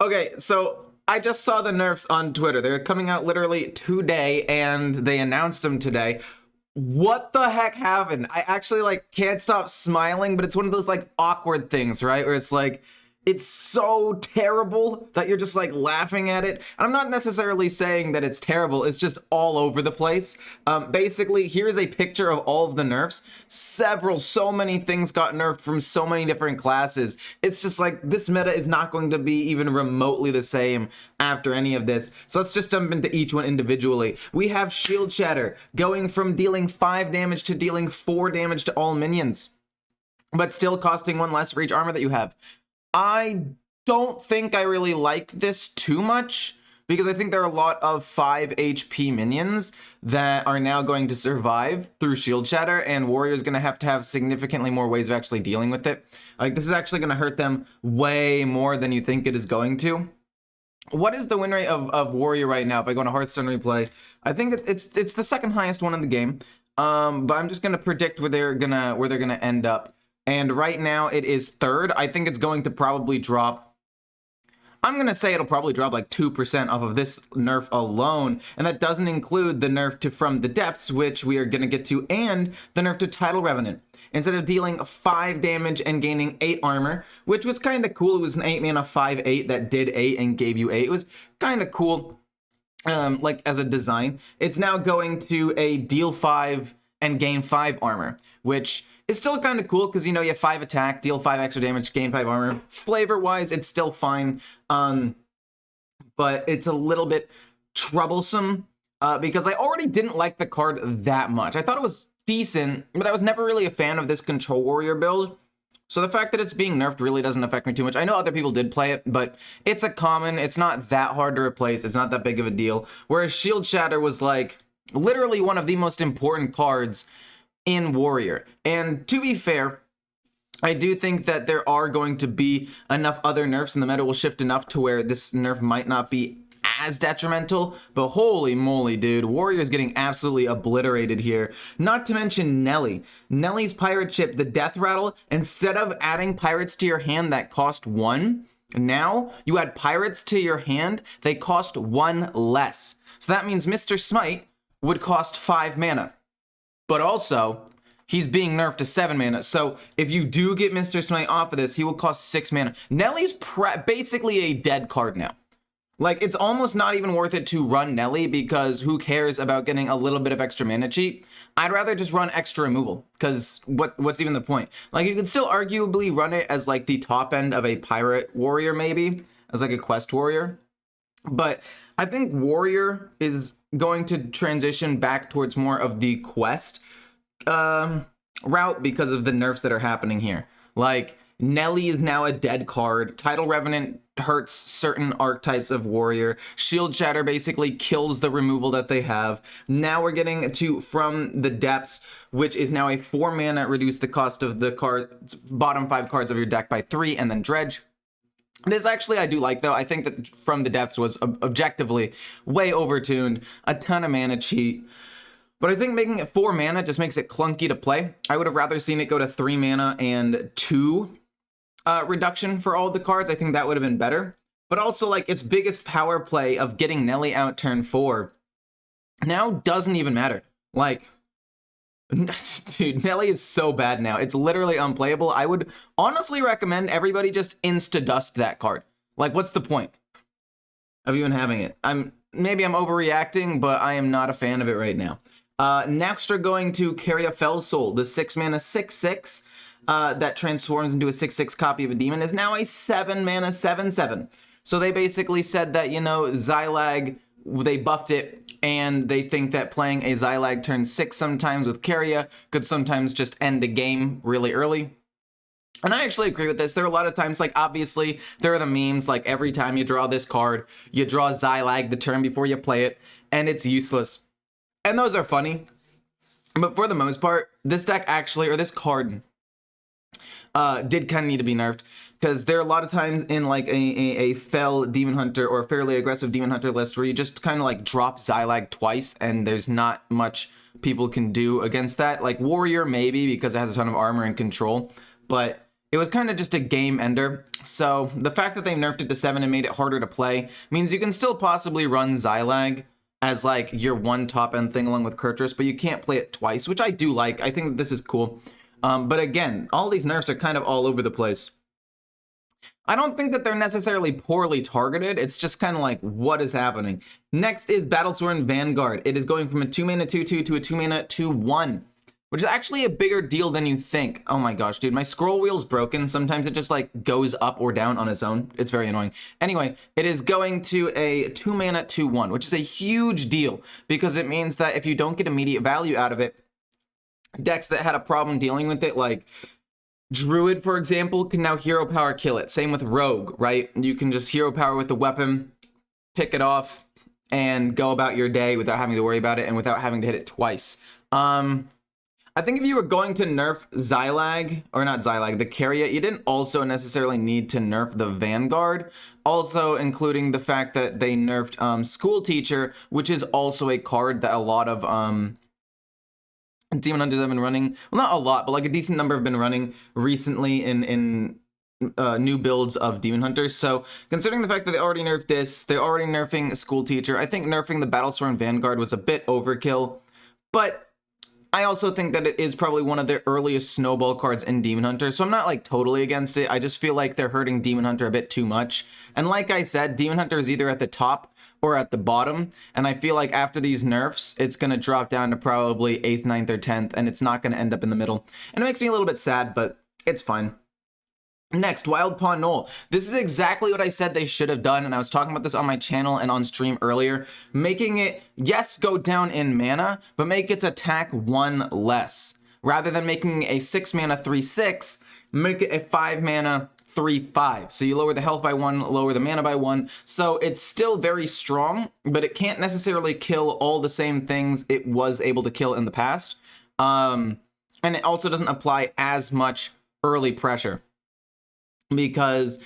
Okay, so I just saw the nerfs on Twitter. They're coming out literally today, and they announced them today. What the heck happened? I actually like can't stop smiling, but it's one of those like awkward things, right? Where it's like, it's so terrible that you're just like laughing at it. And I'm not necessarily saying that it's terrible, it's just all over the place. Basically, here's a picture of all of the nerfs. So many things got nerfed from so many different classes. It's just like, this meta is not going to be even remotely the same after any of this. So let's just jump into each one individually. We have Shield Shatter going from dealing 5 damage to dealing 4 damage to all minions, but still costing 1 less for each armor that you have. I don't think I really like this too much, because I think there are a lot of 5 HP minions that are now going to survive through Shield Shatter, and Warrior's going to have significantly more ways of actually dealing with it. Like, this is actually going to hurt them way more than you think it is going to. What is the win rate of Warrior right now? If I go to Hearthstone replay, I think it's the second highest one in the game. But I'm just going to predict where they're gonna end up. And right now it is 3rd. I think it's going to probably drop. I'm going to say it'll probably drop like 2% off of this nerf alone. And that doesn't include the nerf to From the Depths, which we are going to get to, and the nerf to Tidal Revenant. Instead of dealing 5 damage and gaining 8 armor, which was kind of cool. It was an 8 mana 5/8 that did 8 and gave you 8. It was kind of cool, like as a design. It's now going to a deal 5 and gain 5 armor, which is still kind of cool because, you know, you have 5 attack, deal 5 extra damage, gain 5 armor. Flavor-wise, it's still fine, but it's a little bit troublesome because I already didn't like the card that much. I thought it was decent, but I was never really a fan of this Control Warrior build. So the fact that it's being nerfed really doesn't affect me too much. I know other people did play it, but it's a common. It's not that hard to replace. It's not that big of a deal. Whereas Shield Shatter was like literally one of the most important cards in Warrior. And to be fair, I do think that there are going to be enough other nerfs, and the meta will shift enough to where this nerf might not be as detrimental. But holy moly, dude, Warrior is getting absolutely obliterated here. Not to mention Nelly. Nelly's pirate ship, the Death Rattle, instead of adding pirates to your hand that cost 1, now you add pirates to your hand, they cost 1 less. So that means Mr. Smite would cost 5 mana. But also, he's being nerfed to 7 mana. So if you do get Mr. Smite off of this, he will cost 6 mana. Nelly's basically a dead card now. Like, it's almost not even worth it to run Nelly, because who cares about getting a little bit of extra mana cheat? I'd rather just run extra removal, because what's even the point? Like, you could still arguably run it as like the top end of a pirate warrior, maybe, as like a quest warrior. But I think Warrior is going to transition back towards more of the quest route because of the nerfs that are happening here. Like, Nelly is now a dead card. Tidal Revenant hurts certain archetypes of Warrior. Shield Shatter basically kills the removal that they have. Now we're getting to From the Depths, which is now a 4 mana, reduce the cost of the bottom 5 cards of your deck by 3, and then Dredge. This actually I do like, though. I think that From the Depths was objectively way overtuned, a ton of mana cheat. But I think making it 4 mana just makes it clunky to play. I would have rather seen it go to 3 mana and 2 reduction for all the cards. I think that would have been better. But also, like, its biggest power play of getting Nelly out turn 4 now doesn't even matter. Like, dude, Nelly is so bad now. It's literally unplayable. I would honestly recommend everybody just insta-dust that card. Like, what's the point of even having it? Maybe I'm overreacting, but I am not a fan of it right now. Next, we're going to carry a Fell Soul. The 6 mana 6/6 that transforms into a 6/6 copy of a demon is now a 7 mana 7/7. So they basically said that, you know, Xylag, they buffed it, and they think that playing a Xylag turn 6 sometimes with Carria could sometimes just end a game really early. And I actually agree with this. There are a lot of times, like, obviously, there are the memes, like, every time you draw this card, you draw Xylag the turn before you play it, and it's useless. And those are funny. But for the most part, this deck actually, or this card, did kind of need to be nerfed. Because there are a lot of times in, like, a fell Demon Hunter or a fairly aggressive Demon Hunter list where you just kind of, like, drop Xylag twice, and there's not much people can do against that. Like, Warrior, maybe, because it has a ton of armor and control. But it was kind of just a game ender So the fact that they nerfed it to 7 and made it harder to play means you can still possibly run Xylag as like your one top end thing along with Kurtrus, but you can't play it twice, which I do like. I think that this is cool. But again, all these nerfs are kind of all over the place. I don't think that they're necessarily poorly targeted. It's just kind of like, what is happening? Next is Battlesworn Vanguard. It is going from a 2-mana 2/2 to a 2-mana 2/1, which is actually a bigger deal than you think. Oh my gosh, dude, my scroll wheel's broken. Sometimes it just like goes up or down on its own. It's very annoying. Anyway, it is going to a 2-mana 2/1, which is a huge deal because it means that if you don't get immediate value out of it, decks that had a problem dealing with it, like Druid, for example, can now hero power kill it. Same with Rogue, right? You can just hero power with the weapon, pick it off, and go about your day without having to worry about it and without having to hit it twice. I think if you were going to nerf Xylag, or not Xylag, the Carriot, you didn't also necessarily need to nerf the Vanguard. Also including the fact that they nerfed School Teacher, which is also a card that a lot of Demon Hunters have been running. Well, not a lot, but like a decent number have been running recently in new builds of Demon Hunters. So considering the fact that they already nerfed this, they're already nerfing School Teacher, I think nerfing the Battlesworn Vanguard was a bit overkill. But I also think that it is probably one of the earliest snowball cards in Demon Hunter, so I'm not like totally against it. I just feel like they're hurting Demon Hunter a bit too much. And like I said, Demon Hunter is either at the top or at the bottom, and I feel like after these nerfs, it's going to drop down to probably 8th, 9th, or 10th, and it's not going to end up in the middle. And it makes me a little bit sad, but it's fine. Next, Wild Paw Knoll. This is exactly what I said they should have done, and I was talking about this on my channel and on stream earlier. Making it, yes, go down in mana, but make its attack 1 less. Rather than making a 6-mana 3/6, make it a 5-mana 3/5. So you lower the health by 1, lower the mana by 1. So it's still very strong, but it can't necessarily kill all the same things it was able to kill in the past. And it also doesn't apply as much early pressure. Because,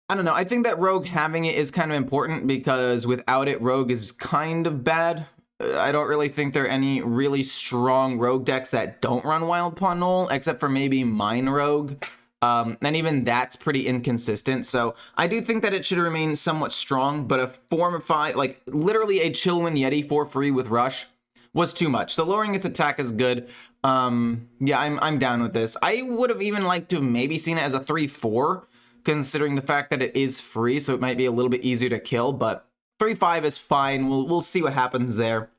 I don't know, I think that Rogue having it is kind of important because without it, Rogue is kind of bad. I don't really think there are any really strong Rogue decks that don't run Wild Paw Knoll, except for maybe Mine Rogue. And even that's pretty inconsistent. So I do think that it should remain somewhat strong, but a form of 5, like literally a Chillwind Yeti for free with Rush was too much. So lowering its attack is good. Yeah, I'm down with this. I would have even liked to have maybe seen it as a 3/4, considering the fact that it is free, so it might be a little bit easier to kill, but 3/5 is fine. We'll see what happens there.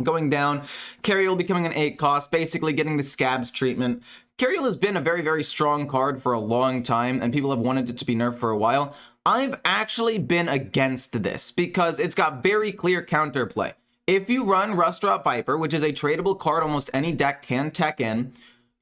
Going down, Carriel becoming an 8 cost, basically getting the Scabs treatment. Carriel has been a very, very strong card for a long time, and people have wanted it to be nerfed for a while. I've actually been against this, because it's got very clear counterplay. If you run Rustdrop Viper, which is a tradable card almost any deck can tech in,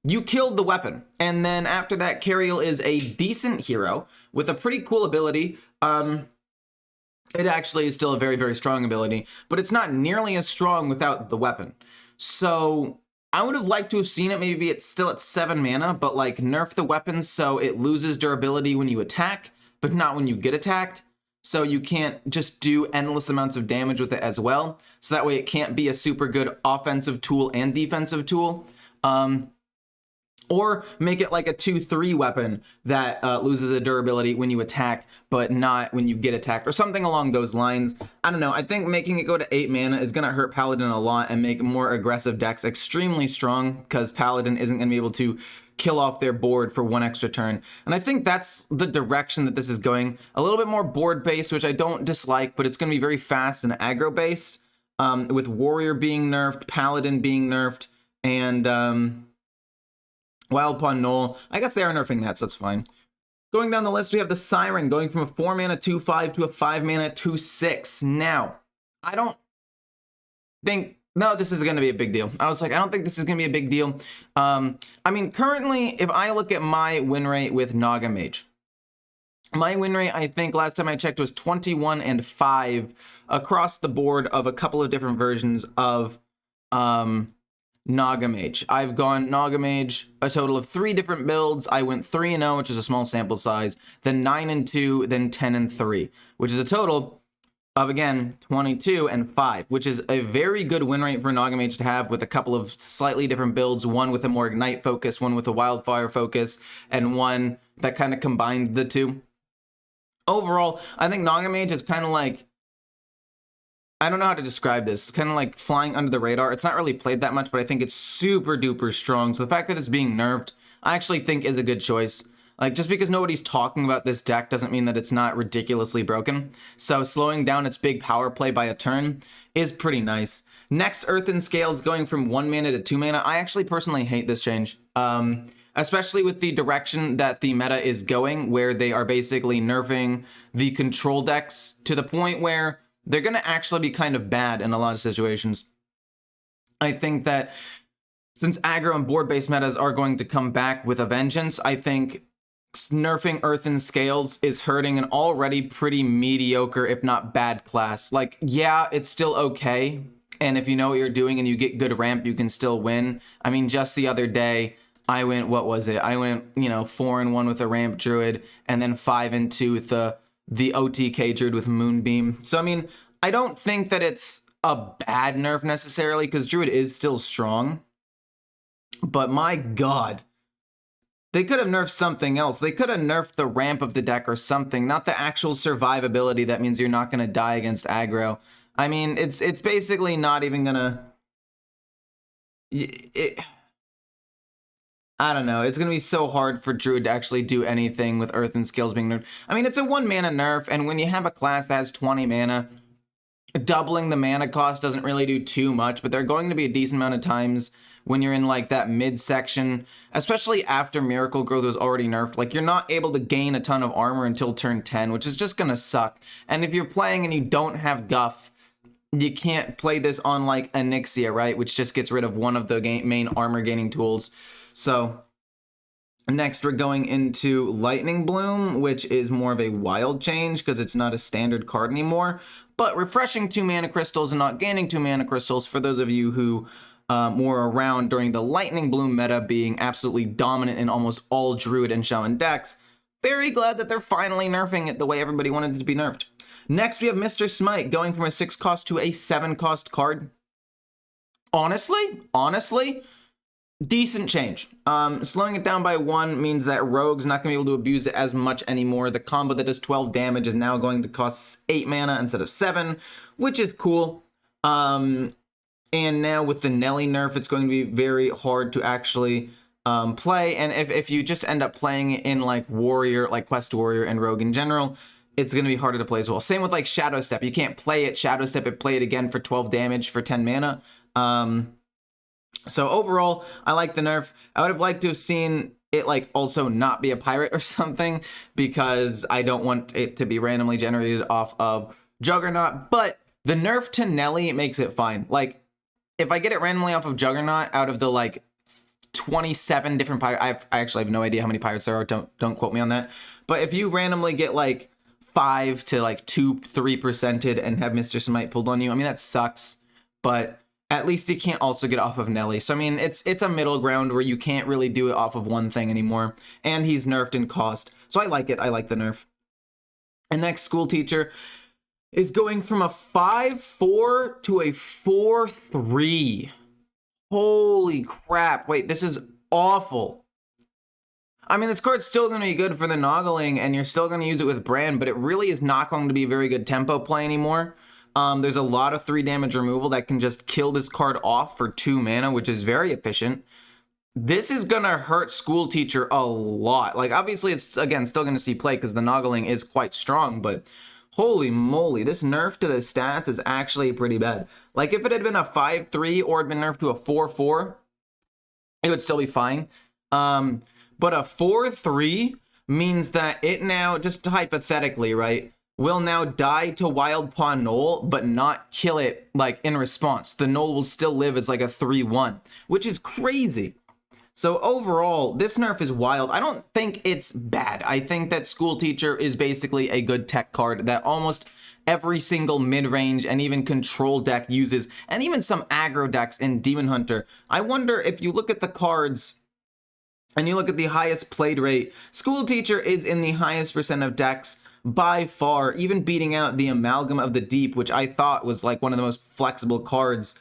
you killed the weapon. And then after that, Carriel is a decent hero with a pretty cool ability. It actually is still a very, very strong ability, but it's not nearly as strong without the weapon. So I would have liked to have seen it, maybe it's still at 7 mana, but like nerf the weapons so it loses durability when you attack, but not when you get attacked. So you can't just do endless amounts of damage with it as well. So that way it can't be a super good offensive tool and defensive tool. Or make it like a 2/3 weapon that loses a durability when you attack, but not when you get attacked, or something along those lines. I don't know. I think making it go to 8 mana is going to hurt Paladin a lot and make more aggressive decks extremely strong, because Paladin isn't going to be able to kill off their board for 1 extra turn. And I think that's the direction that this is going. A little bit more board-based, which I don't dislike, but it's going to be very fast and aggro-based, with Warrior being nerfed, Paladin being nerfed, and Wild Paw Knoll. I guess they are nerfing that, so it's fine. Going down the list, we have the Siren going from a 4-mana 2/5 to a 5-mana 2/6. Now, I don't think... No, this is going to be a big deal. I was like, I don't think this is going to be a big deal. I mean, currently, if I look at my win rate with Naga Mage, my win rate, I think, last time I checked, was 21-5 across the board of a couple of different versions of Naga Mage. I've gone Naga Mage a total of 3 different builds. I went 3-0, which is a small sample size, then 9-2, then 10-3, which is a total of, again, 22 and 5, which is a very good win rate for Naga Mage to have, with a couple of slightly different builds, one with a more Ignite focus, one with a Wildfire focus, and one that kind of combined the two. Overall, I think Naga Mage is kind of like, I don't know how to describe this. It's kind of like flying under the radar. It's not really played that much, but I think it's super duper strong. So the fact that it's being nerfed, I actually think is a good choice. Like, just because nobody's talking about this deck doesn't mean that it's not ridiculously broken. So slowing down its big power play by a turn is pretty nice. Next, Earthen Scale is going from 1 mana to 2 mana. I actually personally hate this change. Especially with the direction that the meta is going, where they are basically nerfing the control decks to the point where they're going to actually be kind of bad in a lot of situations. I think that since aggro and board-based metas are going to come back with a vengeance, I think nerfing Earthen Scales is hurting an already pretty mediocre, if not bad, class. Like, yeah, it's still okay, and if you know what you're doing and you get good ramp, you can still win. I mean, just the other day, I went, what was it? I went, 4-1 with a ramp druid, and then 5-2 with the OTK druid with Moonbeam. So, I mean, I don't think that it's a bad nerf necessarily, because druid is still strong. But my god, they could have nerfed something else. They could have nerfed the ramp of the deck or something, not the actual survivability that means you're not going to die against aggro. I mean, it's basically not even going to... I don't know. It's going to be so hard for Druid to actually do anything with Earthen Scales being nerfed. I mean, it's a 1 mana nerf, and when you have a class that has 20 mana, doubling the mana cost doesn't really do too much, but there are going to be a decent amount of times when you're in, like, that mid-section, especially after Miracle Growth was already nerfed. Like, you're not able to gain a ton of armor until turn 10, which is just going to suck. And if you're playing and you don't have Guff, you can't play this on, like, Onyxia, right? Which just gets rid of one of the main armor-gaining tools. So, next we're going into Lightning Bloom, which is more of a wild change because it's not a standard card anymore. But refreshing 2 mana crystals and not gaining 2 mana crystals, for those of you who were around during the Lightning Bloom meta being absolutely dominant in almost all Druid and Shaman decks, very glad that they're finally nerfing it the way everybody wanted it to be nerfed. Next, we have Mr. Smite going from a 6-cost to a 7-cost card. Honestly, decent change. Slowing it down by 1 means that Rogue's not going to be able to abuse it as much anymore. The combo that does 12 damage is now going to cost 8 mana instead of 7, which is cool. And now with the Nelly nerf, it's going to be very hard to actually play. And if you just end up playing it in like Warrior, like Quest Warrior and Rogue in general, it's going to be harder to play as well. Same with like Shadow Step. You can't play it, Shadow Step it, play it again for 12 damage for 10 mana. So overall, I like the nerf. I would have liked to have seen it like also not be a pirate or something, because I don't want it to be randomly generated off of Juggernaut. But the nerf to Nelly makes it fine. Like, if I get it randomly off of Juggernaut out of the like 27 different pirates, I actually have no idea how many pirates there are. Don't quote me on that. But if you randomly get like 5 to like 2-3%ed and have Mr. Smite pulled on you, I mean, that sucks. But at least you can't also get off of Nelly. So, I mean, it's a middle ground where you can't really do it off of one thing anymore. And he's nerfed in cost. So I like it. I like the nerf. And next, School Teacher is going from a 5-4 to a 4-3. Holy crap. Wait, this is awful. I mean, this card's still going to be good for the Noggling, and you're still going to use it with Brand, but it really is not going to be very good tempo play anymore. There's a lot of 3 damage removal that can just kill this card off for 2 mana, which is very efficient. This is going to hurt School Teacher a lot. Like, obviously, it's, again, still going to see play because the Noggling is quite strong, but holy moly, this nerf to the stats is actually pretty bad. Like, if it had been a 5-3 or had been nerfed to a 4-4, it would still be fine. But a 4-3 means that it now, just hypothetically, right, will now die to Wild Paw Knoll, but not kill it, like, in response. The Knoll will still live as, like, a 3-1, which is crazy. So overall, this nerf is wild. I don't think it's bad. I think that School Teacher is basically a good tech card that almost every single mid-range and even control deck uses, and even some aggro decks in Demon Hunter. I wonder if you look at the cards and you look at the highest played rate, School Teacher is in the highest percent of decks, by far, even beating out the Amalgam of the Deep, which I thought was like one of the most flexible cards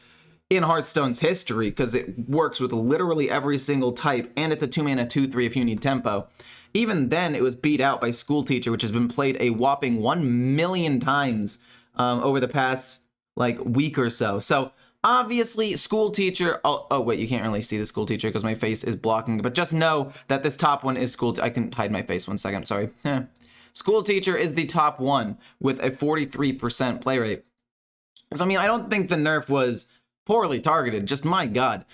in Hearthstone's history, because it works with literally every single type, and it's a 2-mana 2/3 if you need tempo. Even then, it was beat out by School Teacher, which has been played a whopping 1,000,000 times over the past like week or so. So obviously, School Teacher. Oh wait, you can't really see the School Teacher because my face is blocking. But just know that this top one is School. I can hide my face 1 second. Sorry. School Teacher is the top one with a 43% play rate. So I mean, I don't think the nerf was poorly targeted. Just my God.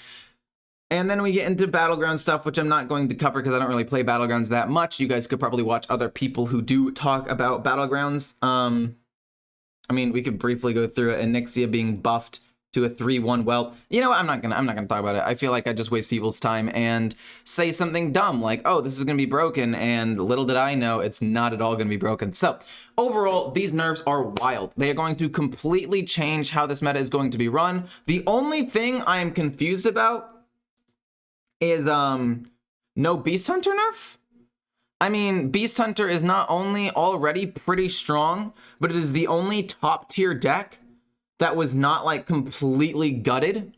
And then we get into Battleground stuff, which I'm not going to cover because I don't really play Battlegrounds that much. You guys could probably watch other people who do talk about Battlegrounds. I mean, we could briefly go through it. Anixia being buffed to a 3/1 whelp. You know what? I'm not gonna talk about it. I feel like I just waste people's time and say something dumb like, oh, this is gonna be broken, and little did I know it's not at all gonna be broken. So overall, these nerfs are wild. They are going to completely change how this meta is going to be run. The only thing I am confused about is no Beast Hunter nerf. I mean, Beast Hunter is not only already pretty strong, but it is the only top tier deck that was not like completely gutted.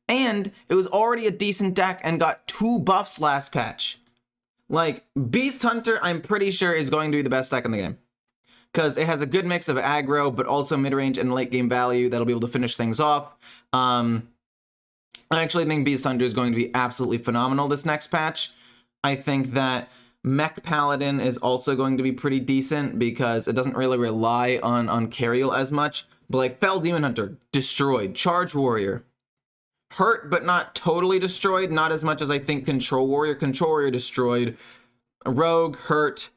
And it was already a decent deck and got 2 buffs last patch. Like, Beast Hunter, I'm pretty sure is going to be the best deck in the game, because it has a good mix of aggro, but also mid-range and late game value that'll be able to finish things off. I actually think Beast Hunter is going to be absolutely phenomenal this next patch. I think that Mech Paladin is also going to be pretty decent because it doesn't really rely on Carriel as much. But like Fell Demon Hunter, destroyed. Charge Warrior, hurt but not totally destroyed. Not as much as I think Control Warrior. Control Warrior destroyed. Rogue, hurt.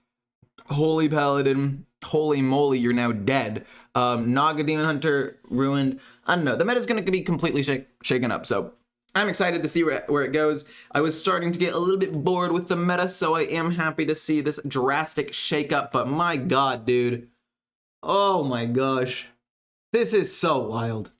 Holy Paladin, holy moly, you're now dead. Naga Demon Hunter, ruined. I don't know. The meta's going to be completely shaken up, so I'm excited to see where it goes. I was starting to get a little bit bored with the meta, so I am happy to see this drastic shakeup. But my God, dude. Oh my gosh. This is so wild.